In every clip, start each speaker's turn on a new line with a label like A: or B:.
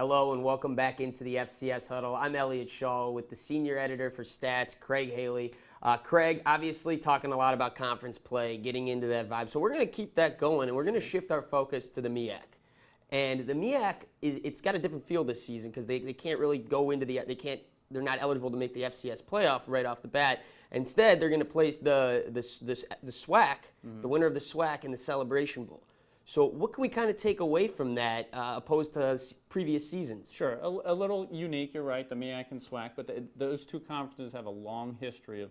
A: Hello and welcome back into the FCS Huddle. I'm Elliot Schall with the senior editor for stats, Craig Haley. Craig, obviously talking a lot about conference play, getting into that vibe. So we're going to keep that going, and we're going to shift our focus to the MEAC. And the MEAC, it's got a different feel this season because they can't really go into they're not eligible to make the FCS playoff right off the bat. Instead, they're going to place the SWAC, the winner of the SWAC, in the Celebration Bowl. So what can we kind of take away from that opposed to previous seasons?
B: Sure, a little unique, you're right, the MEAC and SWAC, but those two conferences have a long history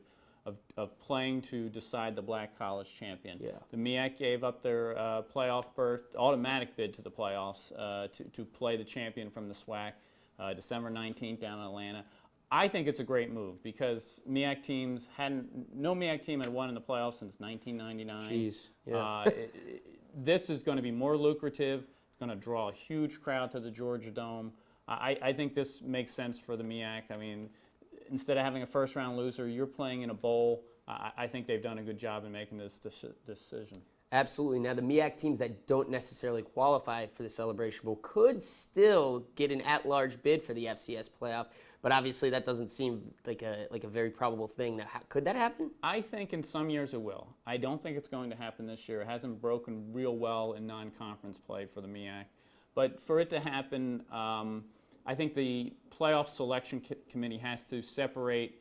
B: of playing to decide the black college champion.
A: Yeah.
B: The MEAC gave up their playoff berth, automatic bid to the playoffs to play the champion from the SWAC December 19th down in Atlanta. I think it's a great move because MEAC teams no MEAC team had won in the playoffs since 1999.
A: Jeez, yeah.
B: This is going to be more lucrative. It's going to draw a huge crowd to the Georgia Dome. I think this makes sense for the MEAC. I mean, instead of having a first-round loser, you're playing in a bowl. I think they've done a good job in making this decision.
A: Absolutely. Now, the MEAC teams that don't necessarily qualify for the Celebration Bowl could still get an at-large bid for the FCS playoff, but obviously that doesn't seem like a very probable thing. Could that happen? I
B: think in some years it will. I don't think it's going to happen this year. It hasn't broken real well in non-conference play for the MEAC. But for it to happen, I think the playoff selection committee has to separate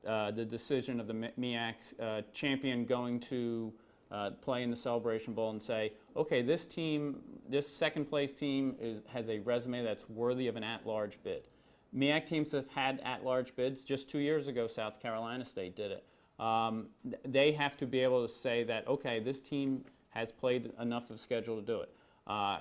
B: the decision of the MEAC champion going to play in the Celebration Bowl and say, okay, this second-place team has a resume that's worthy of an at-large bid. MEAC teams have had at-large bids. Just 2 years ago, South Carolina State did it. They have to be able to say that, okay, this team has played enough of schedule to do it.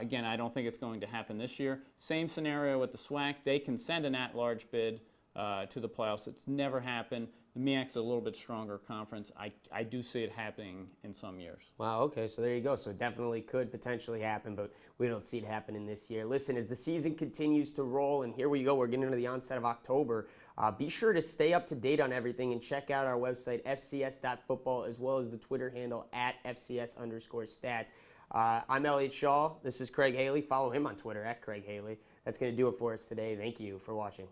B: Again, I don't think it's going to happen this year. Same scenario with the SWAC. They can send an at-large bid to the playoffs. It's never happened. The MEAC's a little bit stronger conference. I do see it happening in some years.
A: Wow, okay, so there you go. So it definitely could potentially happen, but we don't see it happening this year. Listen, as the season continues to roll, and here we go, we're getting into the onset of October, be sure to stay up to date on everything and check out our website, fcs.football, as well as the Twitter handle @FCS_stats. I'm Elliot Schall. This is Craig Haley. Follow him on Twitter @Craig Haley. That's going to do it for us today. Thank you for watching.